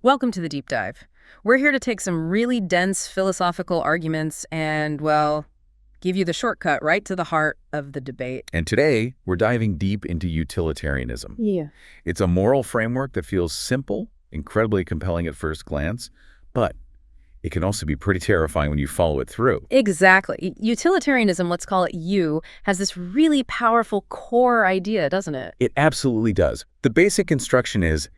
Welcome to the deep dive. We're here to take some really dense philosophical arguments and, well, give you the shortcut right to the heart of the debate. And today, we're diving deep into utilitarianism. Yeah. It's a moral framework that feels simple, incredibly compelling at first glance, but it can also be pretty terrifying when you follow it through. Exactly. Utilitarianism, let's call it U, has this really powerful core idea, doesn't it? It absolutely does. The basic instruction is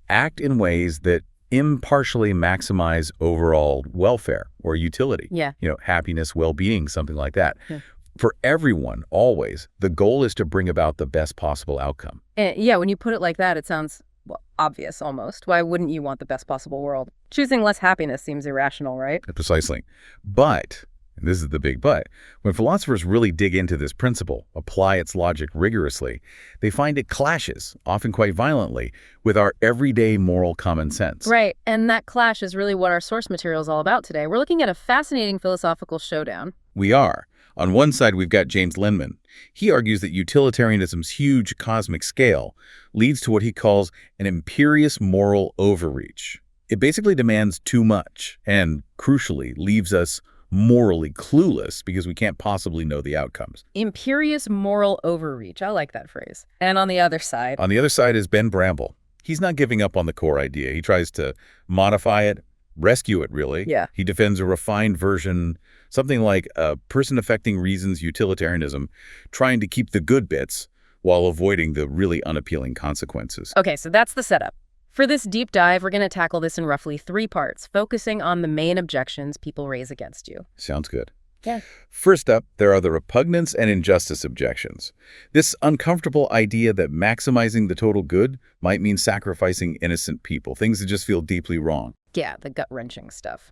act in ways that impartially maximize overall welfare or utility. Yeah. Happiness, well-being, something like that. Yeah. For everyone, always, the goal is to bring about the best possible outcome. Yeah, when you put it like that, it sounds, well, obvious almost. Why wouldn't you want the best possible world? Choosing less happiness seems irrational, right? Precisely. But, and this is the big but, when philosophers really dig into this principle, apply its logic rigorously, they find it clashes, often quite violently, with our everyday moral common sense. Right, and that clash is really what our source material is all about today. We're looking at a fascinating philosophical showdown. We are. On one side, we've got James Lenman. He argues that utilitarianism's huge cosmic scale leads to what he calls an imperious moral overreach. It basically demands too much and, crucially, leaves us morally clueless because we can't possibly know the outcomes. Imperious moral overreach. I like that phrase. And on the other side? On the other side is Ben Bramble. He's not giving up on the core idea. He tries to modify it, rescue it, really. Yeah. He defends a refined version, something like person-affecting reasons utilitarianism, trying to keep the good bits while avoiding the really unappealing consequences. Okay, so that's the setup. For this deep dive, we're going to tackle this in roughly 3 parts, focusing on the main objections people raise against you. Sounds good. Yeah. First up, there are the repugnance and injustice objections. This uncomfortable idea that maximizing the total good might mean sacrificing innocent people, things that just feel deeply wrong. Yeah, the gut-wrenching stuff.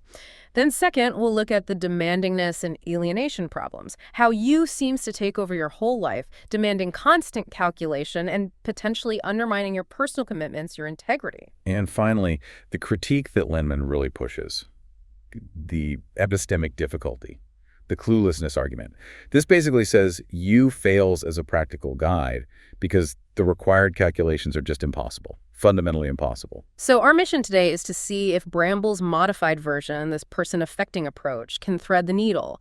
Then second, we'll look at the demandingness and alienation problems, how you seems to take over your whole life, demanding constant calculation and potentially undermining your personal commitments, your integrity. And finally, the critique that Lenman really pushes, the epistemic difficulty, the cluelessness argument. This basically says you fails as a practical guide because the required calculations are just impossible, fundamentally impossible. So our mission today is to see if Bramble's modified version, this person-affecting approach, can thread the needle.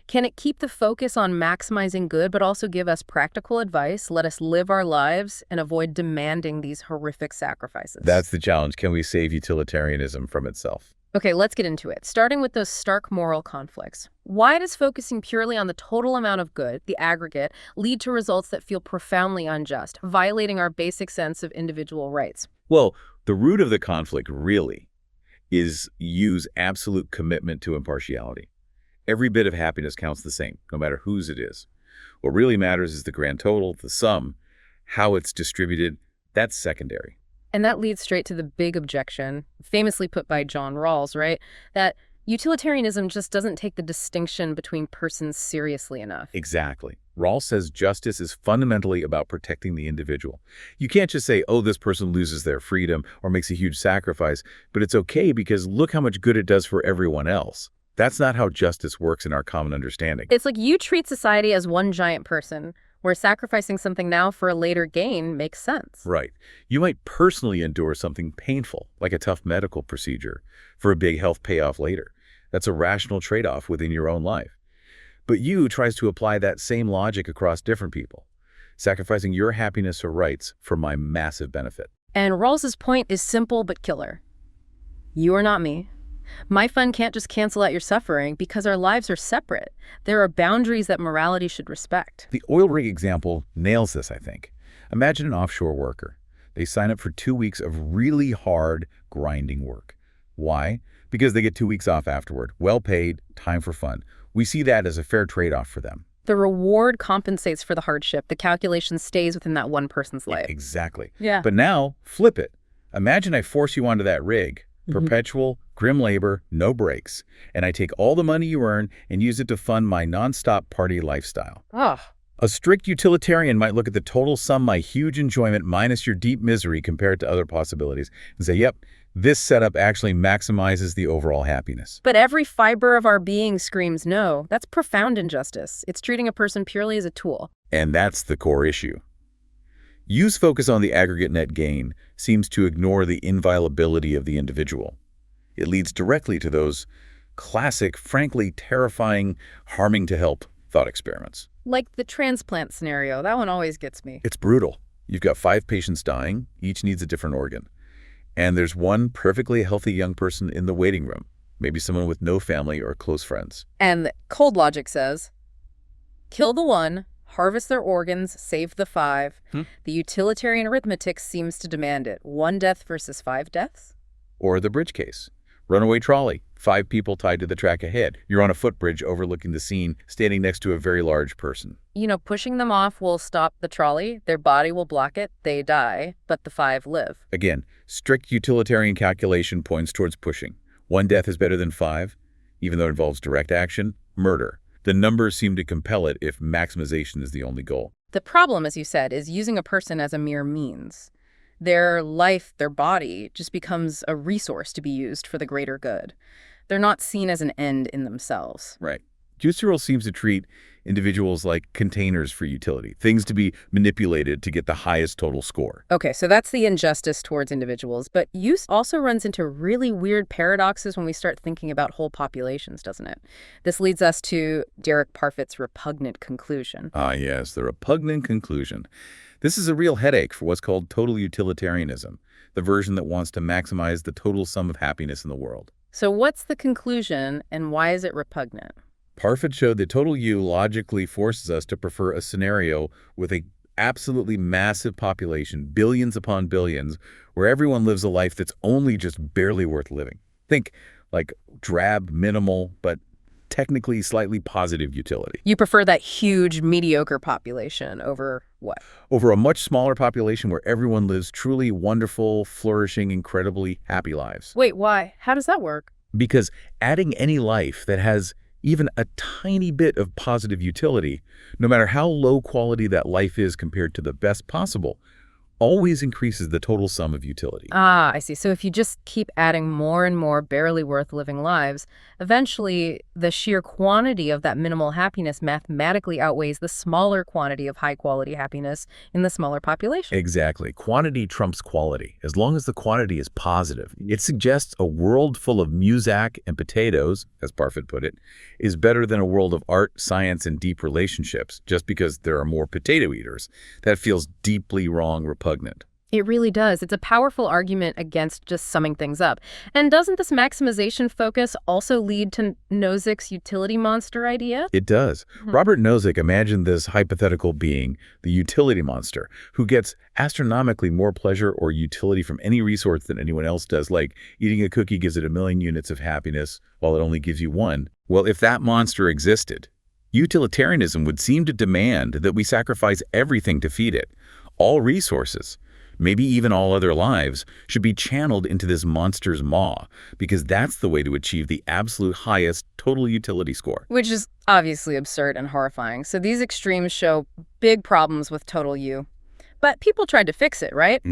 Can it keep the focus on maximizing good, but also give us practical advice, let us live our lives, and avoid demanding these horrific sacrifices? That's the challenge. Can we save utilitarianism from itself? Okay, let's get into it, starting with those stark moral conflicts. Why does focusing purely on the total amount of good, the aggregate, lead to results that feel profoundly unjust, violating our basic sense of individual rights? Well, the root of the conflict really is use absolute commitment to impartiality. Every bit of happiness counts the same, no matter whose it is. What really matters is the grand total, the sum. How it's distributed, that's secondary. And that leads straight to the big objection, famously put by John Rawls, right? That utilitarianism just doesn't take the distinction between persons seriously enough. Exactly. Rawls says justice is fundamentally about protecting the individual. You can't just say, oh, this person loses their freedom or makes a huge sacrifice, but it's okay because look how much good it does for everyone else. That's not how justice works in our common understanding. It's like you treat society as one giant person, where sacrificing something now for a later gain makes sense. Right. You might personally endure something painful, like a tough medical procedure, for a big health payoff later. That's a rational trade-off within your own life. But you tries to apply that same logic across different people, sacrificing your happiness or rights for my massive benefit. And Rawls's point is simple but killer. You are not me. My fun can't just cancel out your suffering because our lives are separate. There are boundaries that morality should respect. The oil rig example nails this, I think. Imagine an offshore worker. They sign up for 2 weeks of really hard, grinding work. Why? Because they get 2 weeks off afterward. Well paid, time for fun. We see that as a fair trade-off for them. The reward compensates for the hardship. The calculation stays within that one person's life. Exactly. Yeah. But now, flip it. Imagine I force you onto that rig. Perpetual, grim labor, no breaks. And I take all the money you earn and use it to fund my nonstop party lifestyle. Oh. A strict utilitarian might look at the total sum, my huge enjoyment minus your deep misery compared to other possibilities, and say, yep, this setup actually maximizes the overall happiness. But every fiber of our being screams no. That's profound injustice. It's treating a person purely as a tool. And that's the core issue. Yu's focus on the aggregate net gain seems to ignore the inviolability of the individual. It leads directly to those classic, frankly terrifying, harming to help thought experiments. Like the transplant scenario, that one always gets me. It's brutal. You've got 5 patients dying, each needs a different organ. And there's one perfectly healthy young person in the waiting room, maybe someone with no family or close friends. And cold logic says, kill the one, harvest their organs, save the 5. The utilitarian arithmetic seems to demand it. 1 death versus 5 deaths? Or the bridge case. Runaway trolley, 5 people tied to the track ahead. You're on a footbridge overlooking the scene, standing next to a very large person. You know, pushing them off will stop the trolley, their body will block it, they die, but the 5 live. Again, strict utilitarian calculation points towards pushing. 1 death is better than 5, even though it involves direct action, murder. The numbers seem to compel it if maximization is the only goal. The problem, as you said, is using a person as a mere means. Their life, their body, just becomes a resource to be used for the greater good. They're not seen as an end in themselves. Right. Husserl seems to treat individuals like containers for utility, things to be manipulated to get the highest total score. Okay, so that's the injustice towards individuals, but use also runs into really weird paradoxes when we start thinking about whole populations, doesn't it? This leads us to Derek Parfit's repugnant conclusion. Ah, yes, the repugnant conclusion. This is a real headache for what's called total utilitarianism, the version that wants to maximize the total sum of happiness in the world. So what's the conclusion, and why is it repugnant? Parfit showed that total U logically forces us to prefer a scenario with a absolutely massive population, billions upon billions, where everyone lives a life that's only just barely worth living. Think like drab, minimal, but technically slightly positive utility. You prefer that huge, mediocre population over what? Over a much smaller population where everyone lives truly wonderful, flourishing, incredibly happy lives. Wait, why? How does that work? Because adding any life that has even a tiny bit of positive utility, no matter how low quality that life is compared to the best possible, always increases the total sum of utility. Ah, I see. So if you just keep adding more and more barely worth living lives, eventually the sheer quantity of that minimal happiness mathematically outweighs the smaller quantity of high-quality happiness in the smaller population. Exactly. Quantity trumps quality, as long as the quantity is positive. It suggests a world full of muzak and potatoes, as Parfit put it, is better than a world of art, science, and deep relationships, just because there are more potato eaters. That feels deeply wrong, repugnant. It really does. It's a powerful argument against just summing things up. And doesn't this maximization focus also lead to Nozick's utility monster idea? It does. Robert Nozick imagined this hypothetical being, the utility monster, who gets astronomically more pleasure or utility from any resource than anyone else does, like eating a cookie gives it 1,000,000 units of happiness while it only gives you 1. Well, if that monster existed, utilitarianism would seem to demand that we sacrifice everything to feed it. All resources, maybe even all other lives, should be channeled into this monster's maw, because that's the way to achieve the absolute highest total utility score. Which is obviously absurd and horrifying. So these extremes show big problems with total U. But people tried to fix it, right?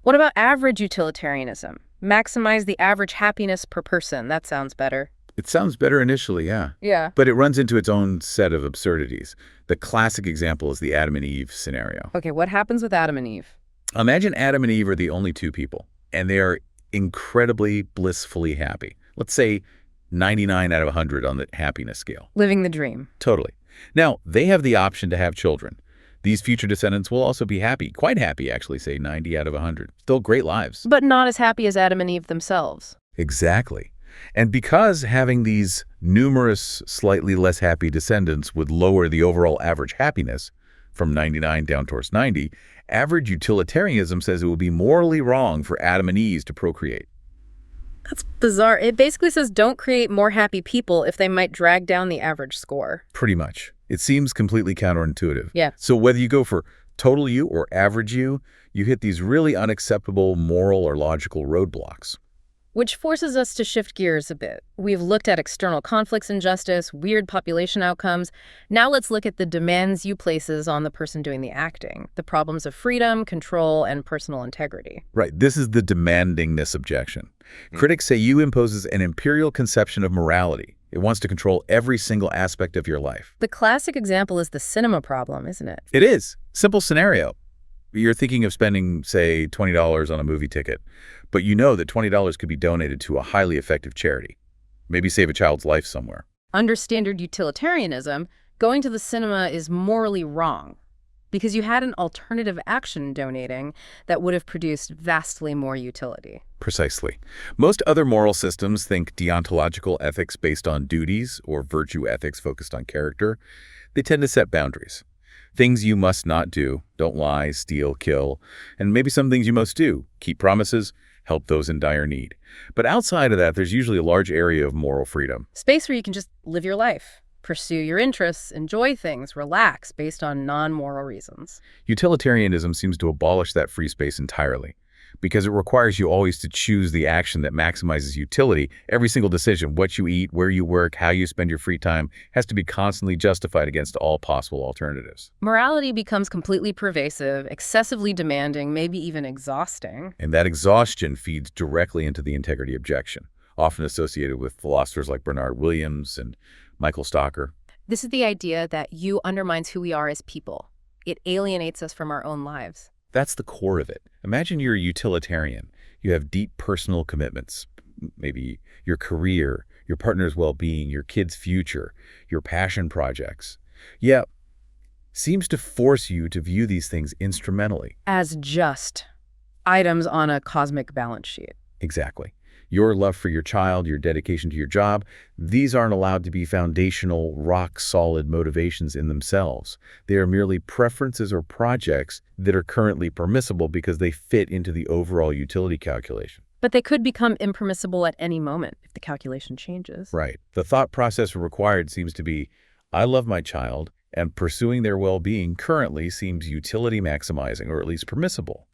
What about average utilitarianism? Maximize the average happiness per person. That sounds better. It sounds better initially, yeah. Yeah. But it runs into its own set of absurdities. The classic example is the Adam and Eve scenario. Okay, what happens with Adam and Eve? Imagine Adam and Eve are the only 2 people, and they are incredibly blissfully happy. Let's say 99 out of 100 on the happiness scale. Living the dream. Totally. Now, they have the option to have children. These future descendants will also be happy, quite happy actually, say 90 out of 100. Still great lives. But not as happy as Adam and Eve themselves. Exactly. And because having these numerous, slightly less happy descendants would lower the overall average happiness from 99 down towards 90, average utilitarianism says it would be morally wrong for Adam and Eve to procreate. That's bizarre. It basically says don't create more happy people if they might drag down the average score. Pretty much. It seems completely counterintuitive. Yeah. So whether you go for total U or average U, you hit these really unacceptable moral or logical roadblocks. Which forces us to shift gears a bit. We've looked at external conflicts and justice, weird population outcomes. Now let's look at the demands U places on the person doing the acting, the problems of freedom, control, and personal integrity. Right. This is the demandingness objection. Critics say U imposes an imperial conception of morality. It wants to control every single aspect of your life. The classic example is the cinema problem, isn't it? It is. Simple scenario. You're thinking of spending, say, $20 on a movie ticket, but you know that $20 could be donated to a highly effective charity. Maybe save a child's life somewhere. Under standard utilitarianism, going to the cinema is morally wrong because you had an alternative action donating that would have produced vastly more utility. Precisely. Most other moral systems think deontological ethics based on duties or virtue ethics focused on character. They tend to set boundaries. Things you must not do, don't lie, steal, kill, and maybe some things you must do, keep promises, help those in dire need. But outside of that, there's usually a large area of moral freedom. Space where you can just live your life, pursue your interests, enjoy things, relax based on non-moral reasons. Utilitarianism seems to abolish that free space entirely, because it requires you always to choose the action that maximizes utility. Every single decision, what you eat, where you work, how you spend your free time, has to be constantly justified against all possible alternatives. Morality becomes completely pervasive, excessively demanding, maybe even exhausting. And that exhaustion feeds directly into the integrity objection, often associated with philosophers like Bernard Williams and Michael Stocker. This is the idea that you undermines who we are as people. It alienates us from our own lives. That's the core of it. Imagine you're a utilitarian. You have deep personal commitments, maybe your career, your partner's well-being, your kid's future, your passion projects. Yeah, seems to force you to view these things instrumentally. As just items on a cosmic balance sheet. Exactly. Your love for your child, your dedication to your job, these aren't allowed to be foundational, rock-solid motivations in themselves. They are merely preferences or projects that are currently permissible because they fit into the overall utility calculation. But they could become impermissible at any moment if the calculation changes. Right. The thought process required seems to be, I love my child, and pursuing their well-being currently seems utility maximizing, or at least permissible.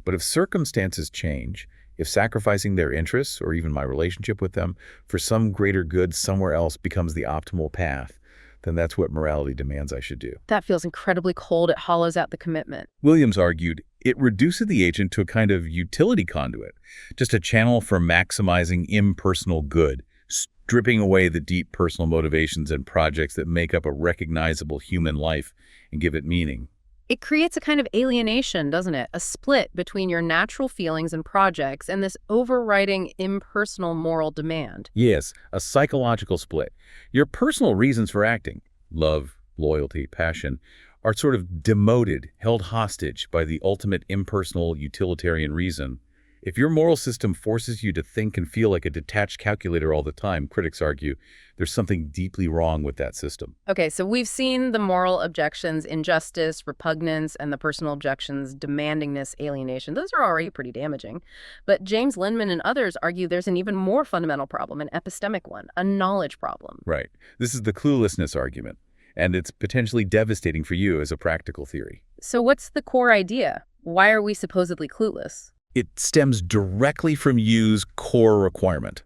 But if circumstances change, if sacrificing their interests, or even my relationship with them, for some greater good somewhere else becomes the optimal path, then that's what morality demands I should do. That feels incredibly cold. It hollows out the commitment. Williams argued, it reduces the agent to a kind of utility conduit, just a channel for maximizing impersonal good, stripping away the deep personal motivations and projects that make up a recognizable human life and give it meaning. It creates a kind of alienation, doesn't it? A split between your natural feelings and projects and this overriding impersonal moral demand. Yes, a psychological split. Your personal reasons for acting, love, loyalty, passion, are sort of demoted, held hostage by the ultimate impersonal utilitarian reason. If your moral system forces you to think and feel like a detached calculator all the time, critics argue, there's something deeply wrong with that system. Okay, so we've seen the moral objections, injustice, repugnance, and the personal objections, demandingness, alienation. Those are already pretty damaging. But James Lenman and others argue there's an even more fundamental problem, an epistemic one, a knowledge problem. Right. This is the cluelessness argument, and it's potentially devastating for you as a practical theory. So what's the core idea? Why are we supposedly clueless? It stems directly from Yu's core requirement: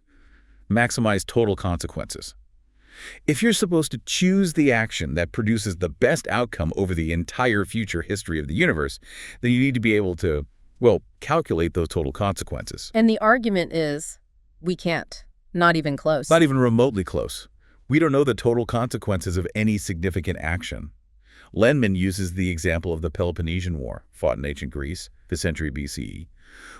maximize total consequences. If you're supposed to choose the action that produces the best outcome over the entire future history of the universe, then you need to be able to, well, calculate those total consequences. And the argument is, we can't. Not even close. Not even remotely close. We don't know the total consequences of any significant action. Lenman uses the example of the Peloponnesian War, fought in ancient Greece, 5th century BCE.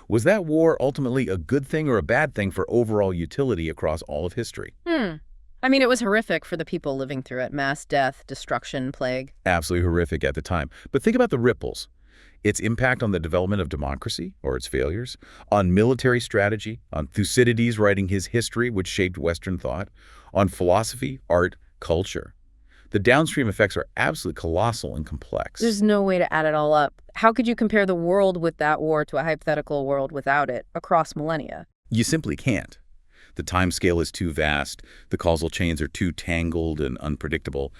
Was that war ultimately a good thing or a bad thing for overall utility across all of history? I mean, it was horrific for the people living through it. Mass death, destruction, plague. Absolutely horrific at the time. But think about the ripples. Its impact on the development of democracy, or its failures, on military strategy, on Thucydides writing his history, which shaped Western thought, on philosophy, art, culture. The downstream effects are absolutely colossal and complex. There's no way to add it all up. How could you compare the world with that war to a hypothetical world without it across millennia? You simply can't. The time scale is too vast. The causal chains are too tangled and unpredictable.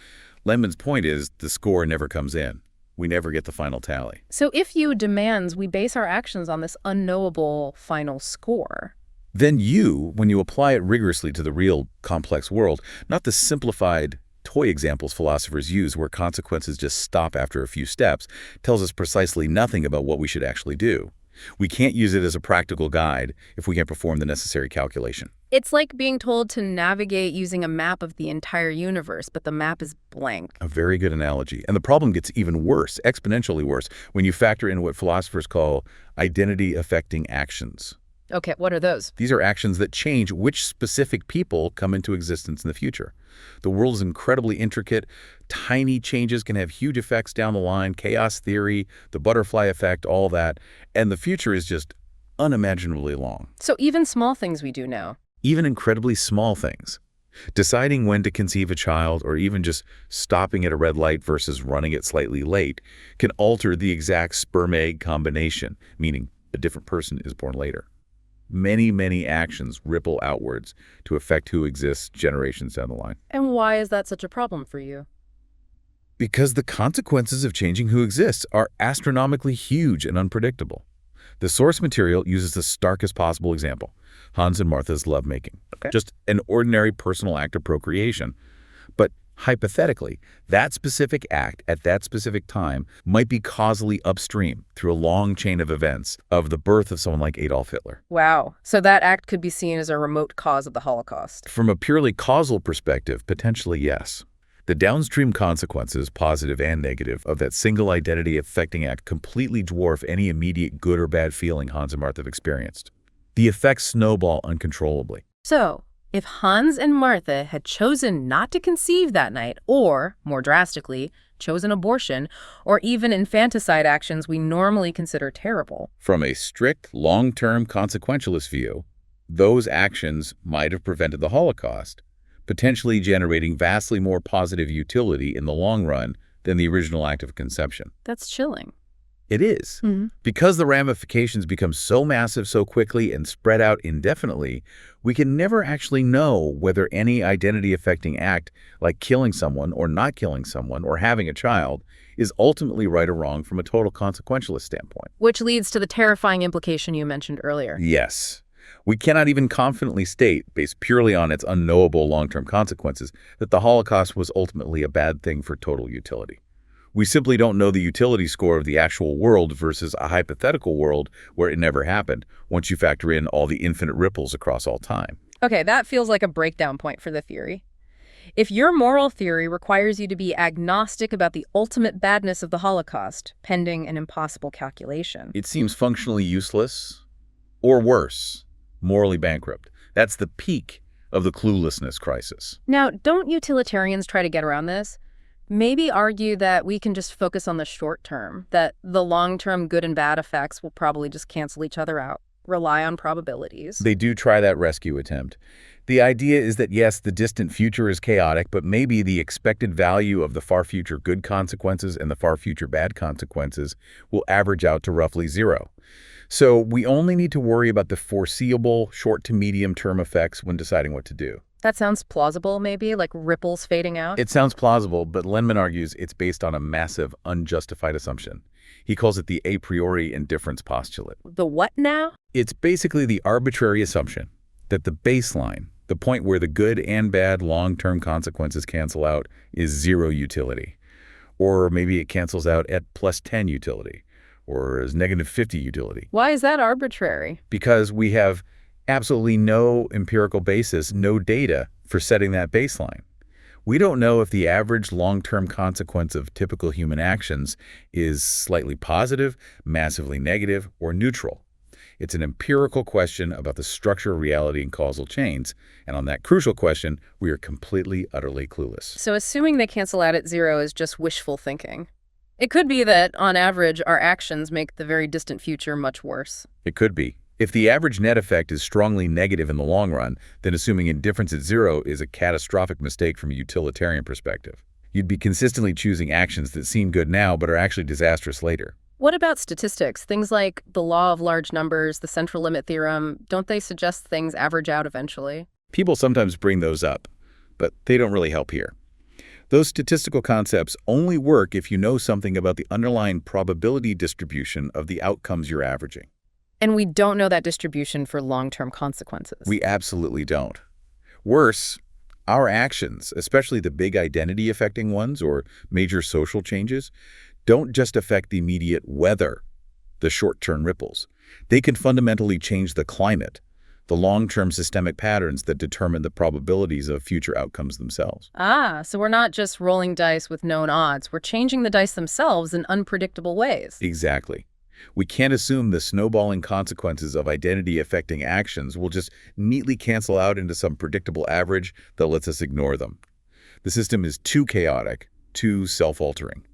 Lenman's point is the score never comes in. We never get the final tally. So if you demands we base our actions on this unknowable final score, then you, when you apply it rigorously to the real complex world, not the simplified toy examples philosophers use where consequences just stop after a few steps, tells us precisely nothing about what we should actually do. We can't use it as a practical guide if we can't perform the necessary calculation. It's like being told to navigate using a map of the entire universe, but the map is blank. A very good analogy. And the problem gets even worse, exponentially worse, when you factor in what philosophers call identity-affecting actions. Okay, what are those? These are actions that change which specific people come into existence in the future. The world is incredibly intricate. Tiny changes can have huge effects down the line, chaos theory, the butterfly effect, all that. And the future is just unimaginably long. So even small things we do now. Even incredibly small things. Deciding when to conceive a child or even just stopping at a red light versus running it slightly late can alter the exact sperm-egg combination, meaning a different person is born later. Many, many actions ripple outwards to affect who exists generations down the line. And why is that such a problem for you? Because the consequences of changing who exists are astronomically huge and unpredictable. The source material uses the starkest possible example, Hans and Martha's lovemaking. Okay. Just an ordinary personal act of procreation. But hypothetically, that specific act at that specific time might be causally upstream through a long chain of events of the birth of someone like Adolf Hitler. Wow. So that act could be seen as a remote cause of the Holocaust. From a purely causal perspective, potentially yes. The downstream consequences, positive and negative, of that single identity-affecting act completely dwarf any immediate good or bad feeling Hans and Martha have experienced. The effects snowball uncontrollably. So, if Hans and Martha had chosen not to conceive that night, or, more drastically, chosen abortion, or even infanticide actions we normally consider terrible. From a strict, long-term consequentialist view, those actions might have prevented the Holocaust, potentially generating vastly more positive utility in the long run than the original act of conception. That's chilling. It is. Because the ramifications become so massive so quickly and spread out indefinitely, we can never actually know whether any identity-affecting act, like killing someone or not killing someone or having a child, is ultimately right or wrong from a total consequentialist standpoint. Which leads to the terrifying implication you mentioned earlier. Yes. We cannot even confidently state, based purely on its unknowable long-term consequences, that the Holocaust was ultimately a bad thing for total utility. We simply don't know the utility score of the actual world versus a hypothetical world where it never happened, once you factor in all the infinite ripples across all time. Okay, that feels like a breakdown point for the theory. If your moral theory requires you to be agnostic about the ultimate badness of the Holocaust, pending an impossible calculation, It seems functionally useless, or worse, morally bankrupt. That's the peak of the cluelessness crisis. Now, don't utilitarians try to get around this? Maybe argue that we can just focus on the short term, that the long-term good and bad effects will probably just cancel each other out, rely on probabilities. They do try that rescue attempt. The idea is that, yes, the distant future is chaotic, but maybe the expected value of the far future good consequences and the far future bad consequences will average out to roughly zero. So we only need to worry about the foreseeable short to medium term effects when deciding what to do. That sounds plausible, maybe, like ripples fading out? It sounds plausible, but Lenman argues it's based on a massive, unjustified assumption. He calls it the a priori indifference postulate. The what now? It's basically the arbitrary assumption that the baseline, the point where the good and bad long-term consequences cancel out, is zero utility. Or maybe it cancels out at plus 10 utility, or as negative 50 utility. Why is that arbitrary? Because we have absolutely no empirical basis, no data for setting that baseline. We don't know if the average long-term consequence of typical human actions is slightly positive, massively negative, or neutral. It's an empirical question about the structure of reality and causal chains, and on that crucial question, we are completely, utterly clueless. So assuming they cancel out at zero is just wishful thinking. It could be that, on average, our actions make the very distant future much worse. It could be. If the average net effect is strongly negative in the long run, then assuming indifference at zero is a catastrophic mistake from a utilitarian perspective. You'd be consistently choosing actions that seem good now but are actually disastrous later. What about statistics? Things like the law of large numbers, the central limit theorem, don't they suggest things average out eventually? People sometimes bring those up, but they don't really help here. Those statistical concepts only work if you know something about the underlying probability distribution of the outcomes you're averaging. And we don't know that distribution for long-term consequences. We absolutely don't. Worse, our actions, especially the big identity-affecting ones or major social changes, don't just affect the immediate weather, the short-term ripples. They can fundamentally change the climate, the long-term systemic patterns that determine the probabilities of future outcomes themselves. Ah, so we're not just rolling dice with known odds. We're changing the dice themselves in unpredictable ways. Exactly. We can't assume the snowballing consequences of identity-affecting actions will just neatly cancel out into some predictable average that lets us ignore them. The system is too chaotic, too self-altering.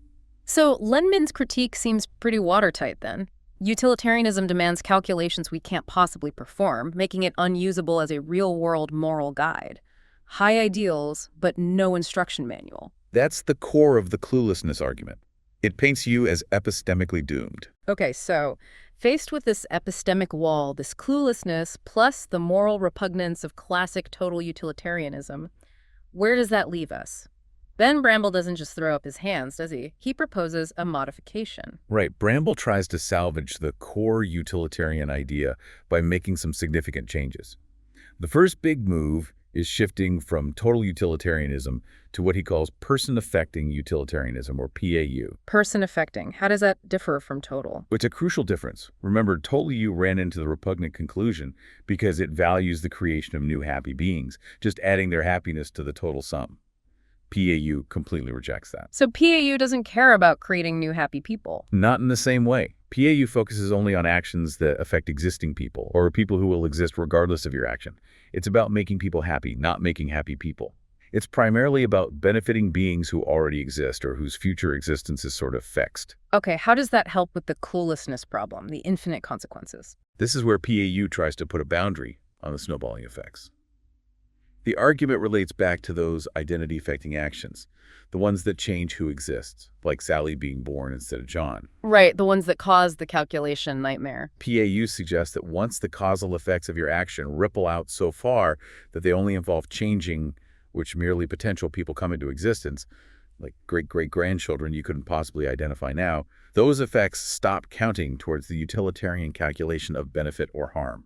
So Lenman's critique seems pretty watertight then. Utilitarianism demands calculations we can't possibly perform, making it unusable as a real-world moral guide. High ideals, but no instruction manual. That's the core of the cluelessness argument. It paints you as epistemically doomed. Okay, so faced with this epistemic wall, this cluelessness, plus the moral repugnance of classic total utilitarianism, where does that leave us? Ben Bramble doesn't just throw up his hands, does he? He proposes a modification. Right. Bramble tries to salvage the core utilitarian idea by making some significant changes. The first big move is shifting from total utilitarianism to what he calls person-affecting utilitarianism, or PAU. Person-affecting. How does that differ from total? It's a crucial difference. Remember, total U ran into the repugnant conclusion because it values the creation of new happy beings, just adding their happiness to the total sum. PAU completely rejects that. So PAU doesn't care about creating new happy people. Not in the same way. PAU focuses only on actions that affect existing people, or people who will exist regardless of your action. It's about making people happy, not making happy people. It's primarily about benefiting beings who already exist or whose future existence is sort of fixed. Okay, how does that help with the cluelessness problem, the infinite consequences? This is where PAU tries to put a boundary on the snowballing effects. The argument relates back to those identity-affecting actions, the ones that change who exists, like Sally being born instead of John. Right, the ones that cause the calculation nightmare. PAU suggests that once the causal effects of your action ripple out so far that they only involve changing which merely potential people come into existence, like great-great-grandchildren you couldn't possibly identify now, those effects stop counting towards the utilitarian calculation of benefit or harm.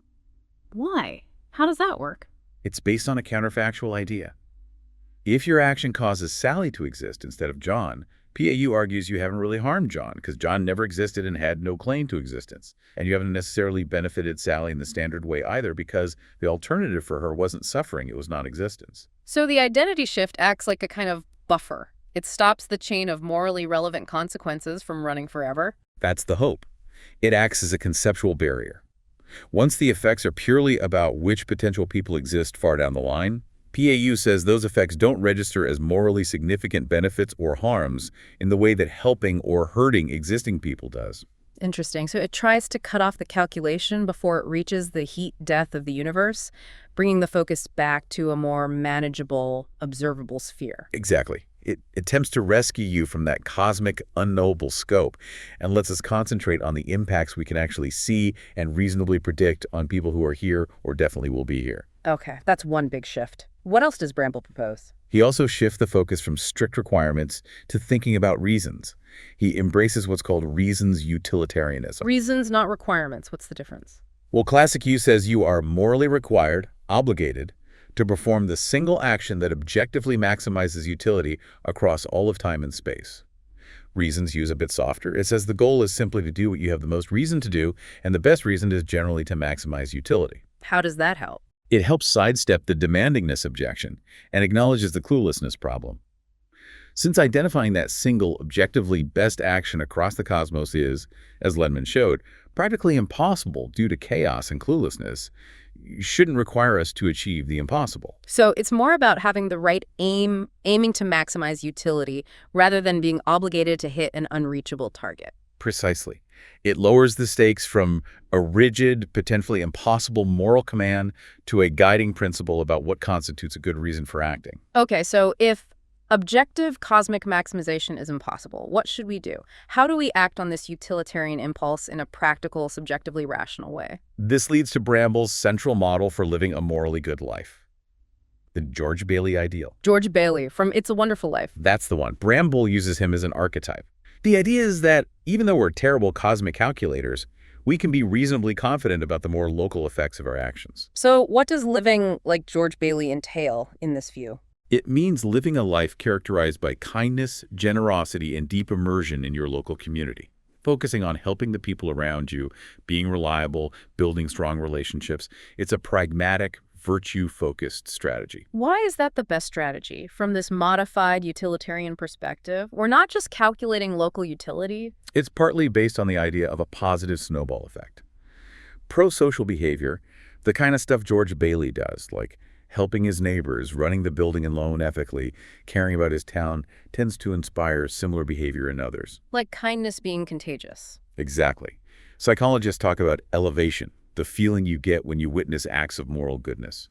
Why? How does that work? It's based on a counterfactual idea. If your action causes Sally to exist instead of John, PAU argues you haven't really harmed John because John never existed and had no claim to existence. And you haven't necessarily benefited Sally in the standard way either because the alternative for her wasn't suffering, it was non-existence. So the identity shift acts like a kind of buffer. It stops the chain of morally relevant consequences from running forever. That's the hope. It acts as a conceptual barrier. Once the effects are purely about which potential people exist far down the line, PAU says those effects don't register as morally significant benefits or harms in the way that helping or hurting existing people does. Interesting. So it tries to cut off the calculation before it reaches the heat death of the universe, bringing the focus back to a more manageable, observable sphere. Exactly. It attempts to rescue you from that cosmic, unknowable scope and lets us concentrate on the impacts we can actually see and reasonably predict on people who are here or definitely will be here. Okay, that's one big shift. What else does Bramble propose? He also shifts the focus from strict requirements to thinking about reasons. He embraces what's called reasons utilitarianism. Reasons, not requirements. What's the difference? Well, Classic U says you are morally required, obligated, to perform the single action that objectively maximizes utility across all of time and space. Reasons use a bit softer. It says the goal is simply to do what you have the most reason to do, and the best reason is generally to maximize utility. How does that help? It helps sidestep the demandingness objection and acknowledges the cluelessness problem. Since identifying that single, objectively best action across the cosmos is, as Lenman showed, practically impossible due to chaos and cluelessness, shouldn't require us to achieve the impossible. So it's more about having the right aiming to maximize utility rather than being obligated to hit an unreachable target. Precisely. It lowers the stakes from a rigid, potentially impossible moral command to a guiding principle about what constitutes a good reason for acting. Okay, so if objective cosmic maximization is impossible, what should we do? How do we act on this utilitarian impulse in a practical, subjectively rational way? This leads to Bramble's central model for living a morally good life. The George Bailey ideal. George Bailey from It's a Wonderful Life. That's the one. Bramble uses him as an archetype. The idea is that even though we're terrible cosmic calculators, we can be reasonably confident about the more local effects of our actions. So what does living like George Bailey entail in this view? It means living a life characterized by kindness, generosity, and deep immersion in your local community. focusing on helping the people around you, being reliable, building strong relationships. It's a pragmatic, virtue-focused strategy. Why is that the best strategy? From this modified utilitarian perspective, we're not just calculating local utility. It's partly based on the idea of a positive snowball effect. Pro-social behavior, the kind of stuff George Bailey does, like helping his neighbors, running the building and loan ethically, caring about his town, tends to inspire similar behavior in others. Like kindness being contagious. Exactly. Psychologists talk about elevation, the feeling you get when you witness acts of moral goodness.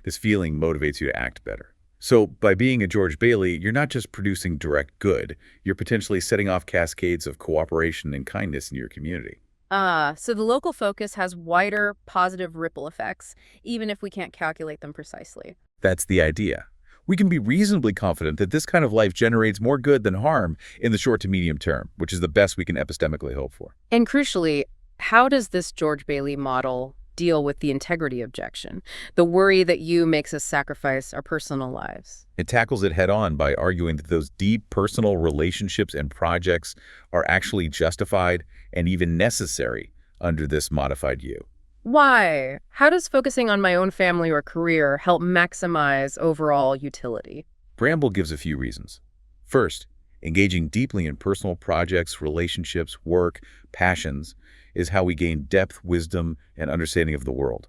This feeling motivates you to act better. So by being a George Bailey, you're not just producing direct good, you're potentially setting off cascades of cooperation and kindness in your community. So the local focus has wider positive ripple effects, even if we can't calculate them precisely. That's the idea. We can be reasonably confident that this kind of life generates more good than harm in the short to medium term, which is the best we can epistemically hope for. And crucially, how does this George Bailey model deal with the integrity objection, the worry that you makes us sacrifice our personal lives? It tackles it head-on by arguing that those deep personal relationships and projects are actually justified and even necessary under this modified you. Why? How does focusing on my own family or career help maximize overall utility? Bramble gives a few reasons. First, engaging deeply in personal projects, relationships, work, passions is how we gain depth, wisdom, and understanding of the world.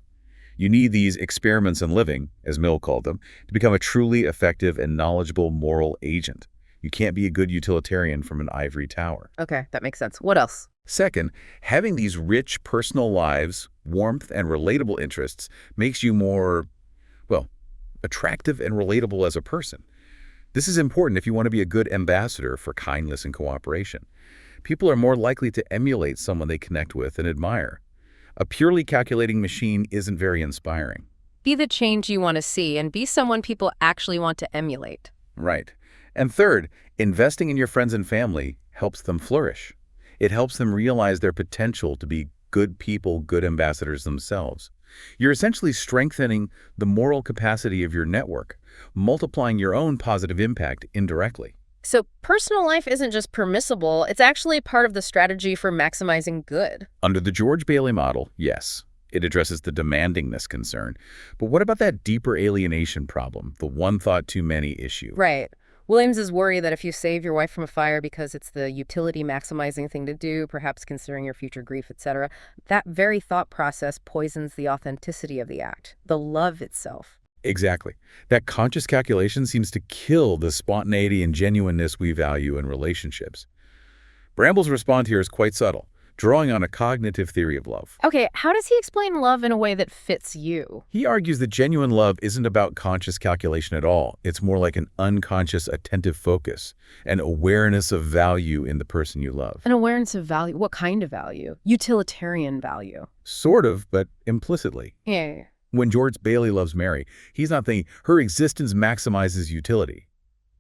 You need these experiments in living, as Mill called them, to become a truly effective and knowledgeable moral agent. You can't be a good utilitarian from an ivory tower. Okay, that makes sense. What else? Second, having these rich personal lives, warmth, and relatable interests makes you more, well, attractive and relatable as a person. This is important if you want to be a good ambassador for kindness and cooperation. People are more likely to emulate someone they connect with and admire. A purely calculating machine isn't very inspiring. Be the change you want to see and be someone people actually want to emulate. Right. And third, investing in your friends and family helps them flourish. It helps them realize their potential to be good people, good ambassadors themselves. You're essentially strengthening the moral capacity of your network, multiplying your own positive impact indirectly. So personal life isn't just permissible, it's actually part of the strategy for maximizing good. Under the George Bailey model, yes, it addresses the demandingness concern. But what about that deeper alienation problem, the one thought too many issue? Right. Williams is worried that if you save your wife from a fire because it's the utility maximizing thing to do, perhaps considering your future grief, etc., that very thought process poisons the authenticity of the act, the love itself. Exactly. That conscious calculation seems to kill the spontaneity and genuineness we value in relationships. Bramble's response here is quite subtle, drawing on a cognitive theory of love. Okay, how does he explain love in a way that fits you? He argues that genuine love isn't about conscious calculation at all. It's more like an unconscious attentive focus, an awareness of value in the person you love. An awareness of value? What kind of value? Utilitarian value. Sort of, but implicitly. Yeah. When George Bailey loves Mary, he's not thinking her existence maximizes utility.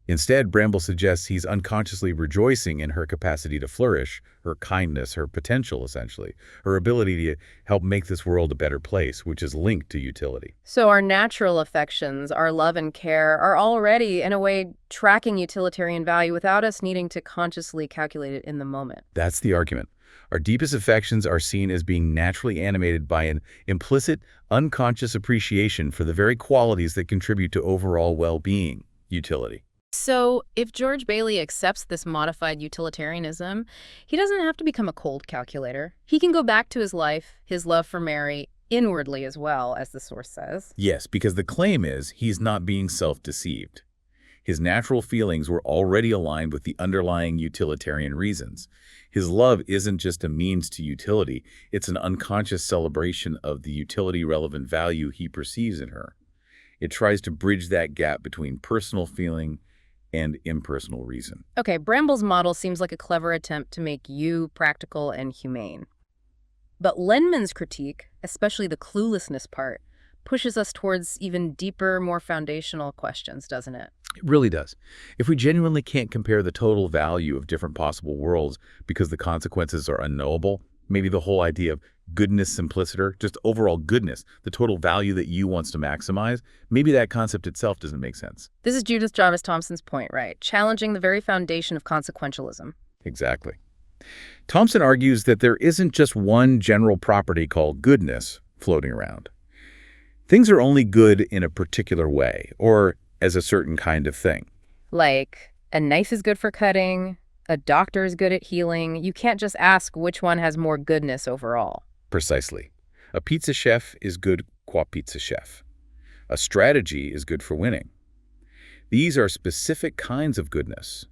Instead, Bramble suggests he's unconsciously rejoicing in her capacity to flourish, her kindness, her potential, essentially, her ability to help make this world a better place, which is linked to utility. So our natural affections, our love and care, are already, in a way, tracking utilitarian value without us needing to consciously calculate it in the moment. That's the argument. Our deepest affections are seen as being naturally animated by an implicit, unconscious appreciation for the very qualities that contribute to overall well-being, utility. So if George Bailey accepts this modified utilitarianism, he doesn't have to become a cold calculator. He can go back to his life, his love for Mary, inwardly as well, as the source says. Yes, because the claim is he's not being self-deceived. His natural feelings were already aligned with the underlying utilitarian reasons. His love isn't just a means to utility, it's an unconscious celebration of the utility-relevant value he perceives in her. It tries to bridge that gap between personal feeling and impersonal reason. Okay, Bramble's model seems like a clever attempt to make you practical and humane. But Lenman's critique, especially the cluelessness part, pushes us towards even deeper, more foundational questions, doesn't it? It really does. If we genuinely can't compare the total value of different possible worlds because the consequences are unknowable, maybe the whole idea of goodness simpliciter, just overall goodness, the total value that you wants to maximize, maybe that concept itself doesn't make sense. This is Judith Jarvis Thompson's point, right? Challenging the very foundation of consequentialism. Exactly. Thompson argues that there isn't just one general property called goodness floating around. Things are only good in a particular way, or as a certain kind of thing. Like, a knife is good for cutting, a doctor is good at healing. You can't just ask which one has more goodness overall. Precisely. A pizza chef is good qua pizza chef. A strategy is good for winning. These are specific kinds of goodness.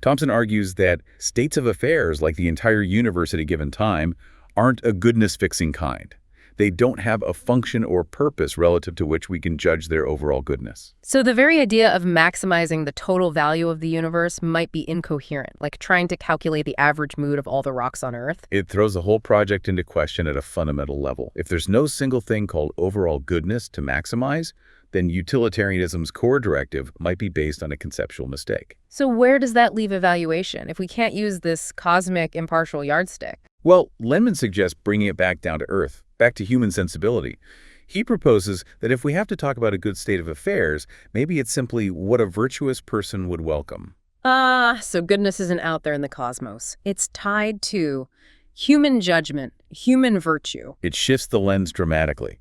Thompson argues that states of affairs, like the entire universe at a given time, aren't a goodness-fixing kind. They don't have a function or purpose relative to which we can judge their overall goodness. So the very idea of maximizing the total value of the universe might be incoherent, like trying to calculate the average mood of all the rocks on Earth. It throws the whole project into question at a fundamental level. If there's no single thing called overall goodness to maximize, then utilitarianism's core directive might be based on a conceptual mistake. So where does that leave evaluation if we can't use this cosmic impartial yardstick? Well, Lenman suggests bringing it back down to earth, back to human sensibility. He proposes that if we have to talk about a good state of affairs, maybe it's simply what a virtuous person would welcome. So goodness isn't out there in the cosmos. It's tied to human judgment, human virtue. It shifts the lens dramatically.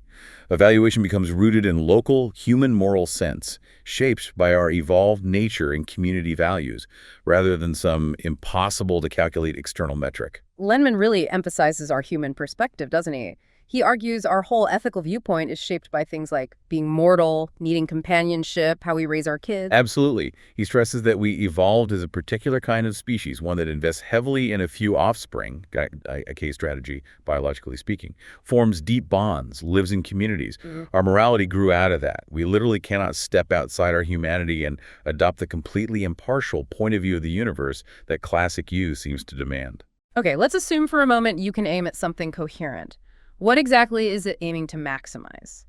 Evaluation becomes rooted in local, human moral sense, shaped by our evolved nature and community values, rather than some impossible-to-calculate external metric. Lenman really emphasizes our human perspective, doesn't he? He argues our whole ethical viewpoint is shaped by things like being mortal, needing companionship, how we raise our kids. Absolutely. He stresses that we evolved as a particular kind of species, one that invests heavily in a few offspring, a case strategy, biologically speaking, forms deep bonds, lives in communities. Our morality grew out of that. We literally cannot step outside our humanity and adopt the completely impartial point of view of the universe that classic you seems to demand. Okay, let's assume for a moment you can aim at something coherent. What exactly is it aiming to maximize?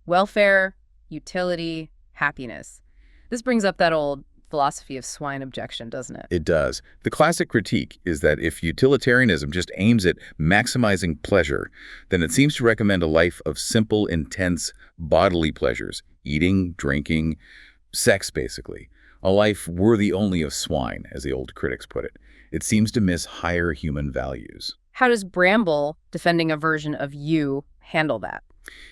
Welfare, utility, happiness. This brings up that old philosophy of swine objection, doesn't it? It does. The classic critique is that if utilitarianism just aims at maximizing pleasure, then it seems to recommend a life of simple, intense bodily pleasures, eating, drinking, sex, basically. A life worthy only of swine, as the old critics put it. It seems to miss higher human values. How does Bramble, defending a version of you, handle that?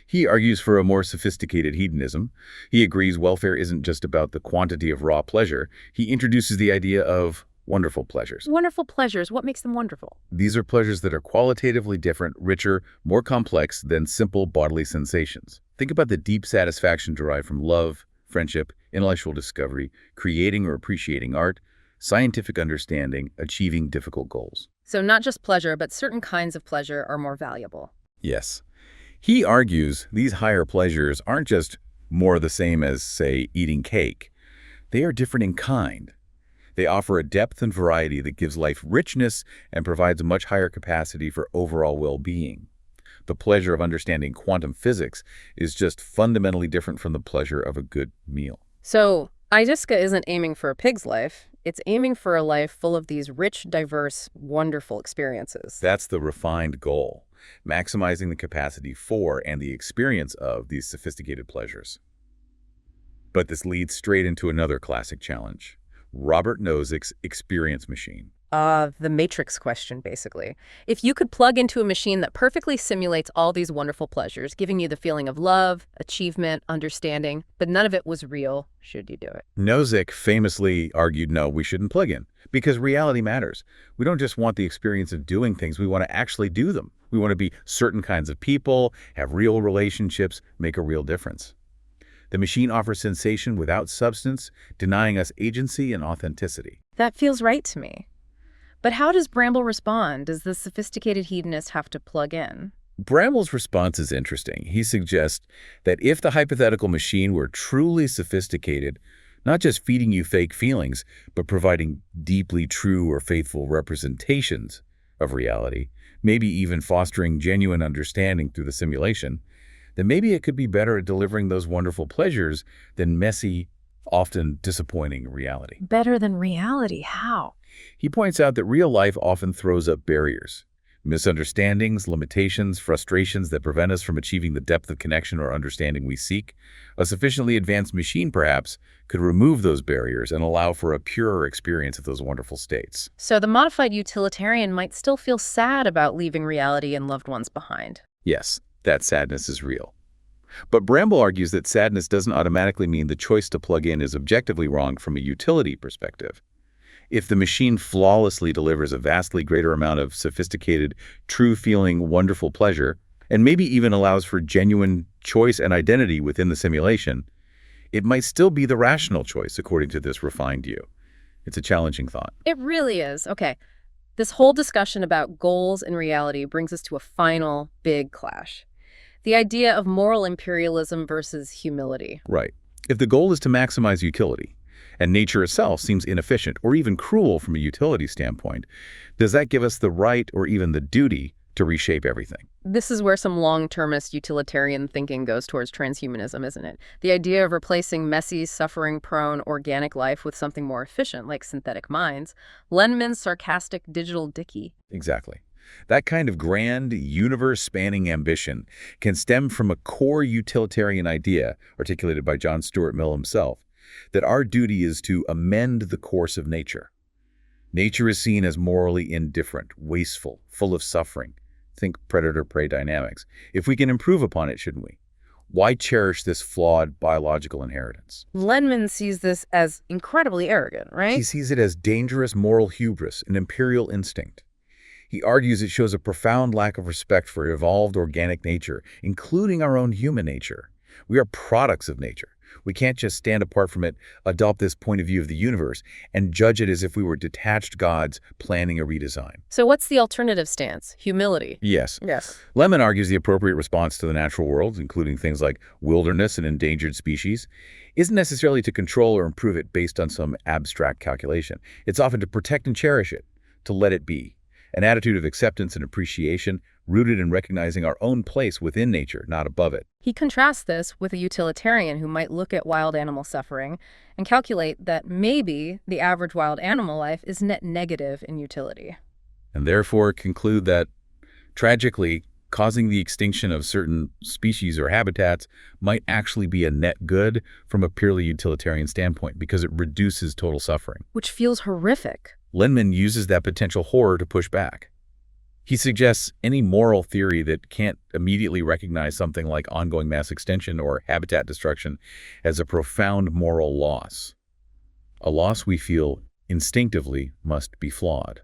He argues for a more sophisticated hedonism. He agrees welfare isn't just about the quantity of raw pleasure. He introduces the idea of wonderful pleasures. Wonderful pleasures. What makes them wonderful? These are pleasures that are qualitatively different, richer, more complex than simple bodily sensations. Think about the deep satisfaction derived from love, friendship, intellectual discovery, creating or appreciating art, scientific understanding, achieving difficult goals. So not just pleasure, but certain kinds of pleasure are more valuable. Yes. He argues these higher pleasures aren't just more the same as, say, eating cake. They are different in kind. They offer a depth and variety that gives life richness and provides a much higher capacity for overall well-being. The pleasure of understanding quantum physics is just fundamentally different from the pleasure of a good meal. So Idiska isn't aiming for a pig's life. It's aiming for a life full of these rich, diverse, wonderful experiences. That's the refined goal, maximizing the capacity for and the experience of these sophisticated pleasures. But this leads straight into another classic challenge, Robert Nozick's experience machine. The Matrix question, basically. If you could plug into a machine that perfectly simulates all these wonderful pleasures, giving you the feeling of love, achievement, understanding, but none of it was real, should you do it? Nozick famously argued, no, we shouldn't plug in, because reality matters. We don't just want the experience of doing things, we want to actually do them. We want to be certain kinds of people, have real relationships, make a real difference. The machine offers sensation without substance, denying us agency and authenticity. That feels right to me. But how does Bramble respond? Does the sophisticated hedonist have to plug in? Bramble's response is interesting. He suggests that if the hypothetical machine were truly sophisticated, not just feeding you fake feelings, but providing deeply true or faithful representations of reality, maybe even fostering genuine understanding through the simulation, then maybe it could be better at delivering those wonderful pleasures than messy, often disappointing reality. Better than reality? How? He points out that real life often throws up barriers. Misunderstandings, limitations, frustrations that prevent us from achieving the depth of connection or understanding we seek. A sufficiently advanced machine, perhaps, could remove those barriers and allow for a purer experience of those wonderful states. So the modified utilitarian might still feel sad about leaving reality and loved ones behind. Yes, that sadness is real. But Bramble argues that sadness doesn't automatically mean the choice to plug in is objectively wrong from a utility perspective. If the machine flawlessly delivers a vastly greater amount of sophisticated, true-feeling, wonderful pleasure, and maybe even allows for genuine choice and identity within the simulation, it might still be the rational choice, according to this refined view. It's a challenging thought. It really is. Okay, this whole discussion about goals and reality brings us to a final big clash. The idea of moral imperialism versus humility. Right. If the goal is to maximize utility, and nature itself seems inefficient or even cruel from a utility standpoint, does that give us the right or even the duty to reshape everything? This is where some long-termist utilitarian thinking goes towards transhumanism, isn't it? The idea of replacing messy, suffering-prone organic life with something more efficient, like synthetic minds. Lenman's sarcastic digital Dickie. Exactly. That kind of grand, universe-spanning ambition can stem from a core utilitarian idea, articulated by John Stuart Mill himself, that our duty is to amend the course of nature. Nature is seen as morally indifferent, wasteful, full of suffering. Think predator-prey dynamics. If we can improve upon it, shouldn't we? Why cherish this flawed biological inheritance? Lenman sees this as incredibly arrogant, right? He sees it as dangerous moral hubris, an imperial instinct. He argues it shows a profound lack of respect for evolved organic nature, including our own human nature. We are products of nature. We can't just stand apart from it, adopt this point of view of the universe, and judge it as if we were detached gods planning a redesign. So what's the alternative stance? Humility. Yes. Yes. Lenman argues the appropriate response to the natural world, including things like wilderness and endangered species, isn't necessarily to control or improve it based on some abstract calculation. It's often to protect and cherish it, to let it be. An attitude of acceptance and appreciation rooted in recognizing our own place within nature, not above it. He contrasts this with a utilitarian who might look at wild animal suffering and calculate that maybe the average wild animal life is net negative in utility. And therefore conclude that, tragically, causing the extinction of certain species or habitats might actually be a net good from a purely utilitarian standpoint because it reduces total suffering. Which feels horrific. Lenman uses that potential horror to push back. He suggests any moral theory that can't immediately recognize something like ongoing mass extinction or habitat destruction as a profound moral loss. A loss we feel instinctively must be flawed.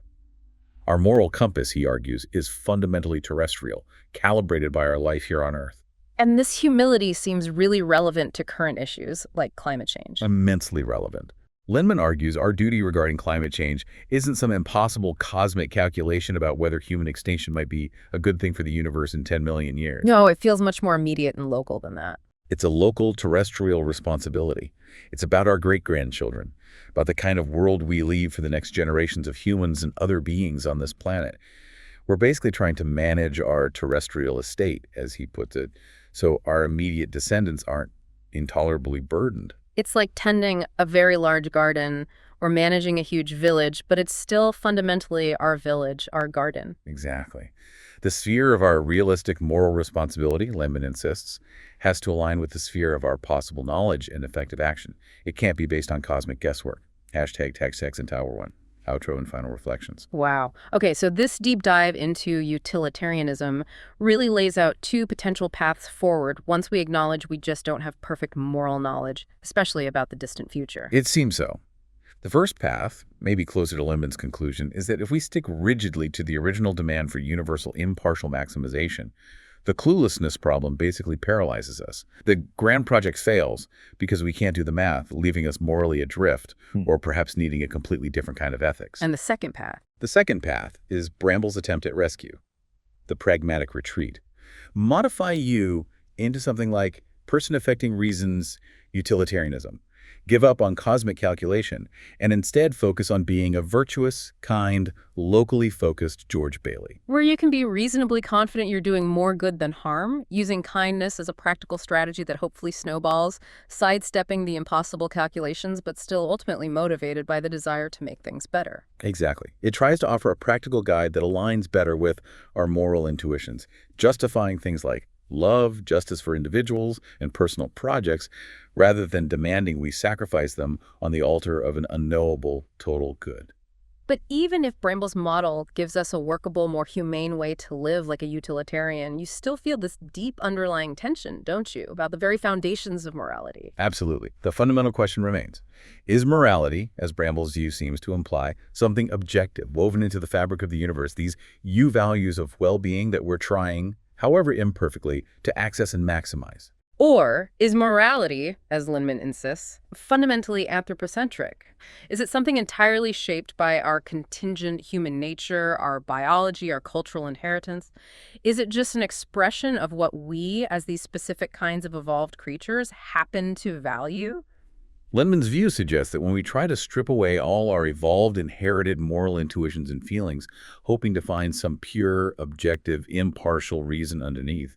Our moral compass, he argues, is fundamentally terrestrial, calibrated by our life here on Earth. And this humility seems really relevant to current issues like climate change. Immensely relevant. Lenman argues our duty regarding climate change isn't some impossible cosmic calculation about whether human extinction might be a good thing for the universe in 10 million years. No, it feels much more immediate and local than that. It's a local terrestrial responsibility. It's about our great-grandchildren, about the kind of world we leave for the next generations of humans and other beings on this planet. We're basically trying to manage our terrestrial estate, as he puts it, so our immediate descendants aren't intolerably burdened. It's like tending a very large garden or managing a huge village, but it's still fundamentally our village, our garden. Exactly. The sphere of our realistic moral responsibility, Lenman insists, has to align with the sphere of our possible knowledge and effective action. It can't be based on cosmic guesswork. Hashtag Tax and Tower 1. Outro and final reflections. Wow. Okay, so this deep dive into utilitarianism really lays out two potential paths forward once we acknowledge we just don't have perfect moral knowledge, especially about the distant future. It seems so. The first path, maybe closer to Lenman's conclusion, is that if we stick rigidly to the original demand for universal impartial maximization, the cluelessness problem basically paralyzes us. The grand project fails because we can't do the math, leaving us morally adrift, or perhaps needing a completely different kind of ethics. And the second path? The second path is Bramble's attempt at rescue, the pragmatic retreat. Modify you into something like person-affecting reasons utilitarianism. give up on cosmic calculation, and instead focus on being a virtuous, kind, locally focused George Bailey. Where you can be reasonably confident you're doing more good than harm, using kindness as a practical strategy that hopefully snowballs, sidestepping the impossible calculations, but still ultimately motivated by the desire to make things better. Exactly. It tries to offer a practical guide that aligns better with our moral intuitions, justifying things like love, justice for individuals, and personal projects, rather than demanding we sacrifice them on the altar of an unknowable total good. But even if Bramble's model gives us a workable, more humane way to live like a utilitarian, you still feel this deep underlying tension, don't you, about the very foundations of morality? Absolutely. The fundamental question remains, is morality, as Bramble's view seems to imply, something objective, woven into the fabric of the universe, these U-values of well-being that we're trying, however imperfectly, to access and maximize? Or is morality, as Lenman insists, fundamentally anthropocentric? Is it something entirely shaped by our contingent human nature, our biology, our cultural inheritance? Is it just an expression of what we, as these specific kinds of evolved creatures, happen to value? Lenman's view suggests that when we try to strip away all our evolved, inherited moral intuitions and feelings, hoping to find some pure, objective, impartial reason underneath,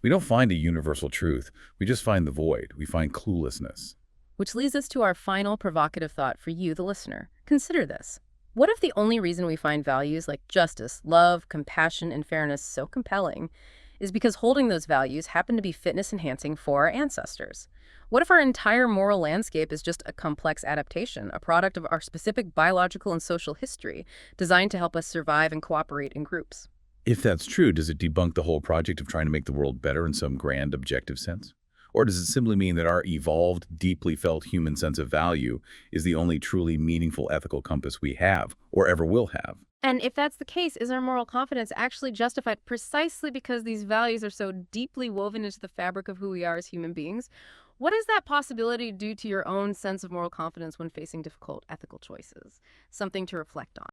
we don't find a universal truth. We just find the void. We find cluelessness. Which leads us to our final provocative thought for you, the listener. Consider this. What if the only reason we find values like justice, love, compassion, and fairness so compelling is because holding those values happen to be fitness-enhancing for our ancestors? What if our entire moral landscape is just a complex adaptation, a product of our specific biological and social history, designed to help us survive and cooperate in groups? If that's true, does it debunk the whole project of trying to make the world better in some grand objective sense? Or does it simply mean that our evolved, deeply felt human sense of value is the only truly meaningful ethical compass we have, or ever will have? And if that's the case, is our moral confidence actually justified precisely because these values are so deeply woven into the fabric of who we are as human beings? What does that possibility do to your own sense of moral confidence when facing difficult ethical choices? Something to reflect on.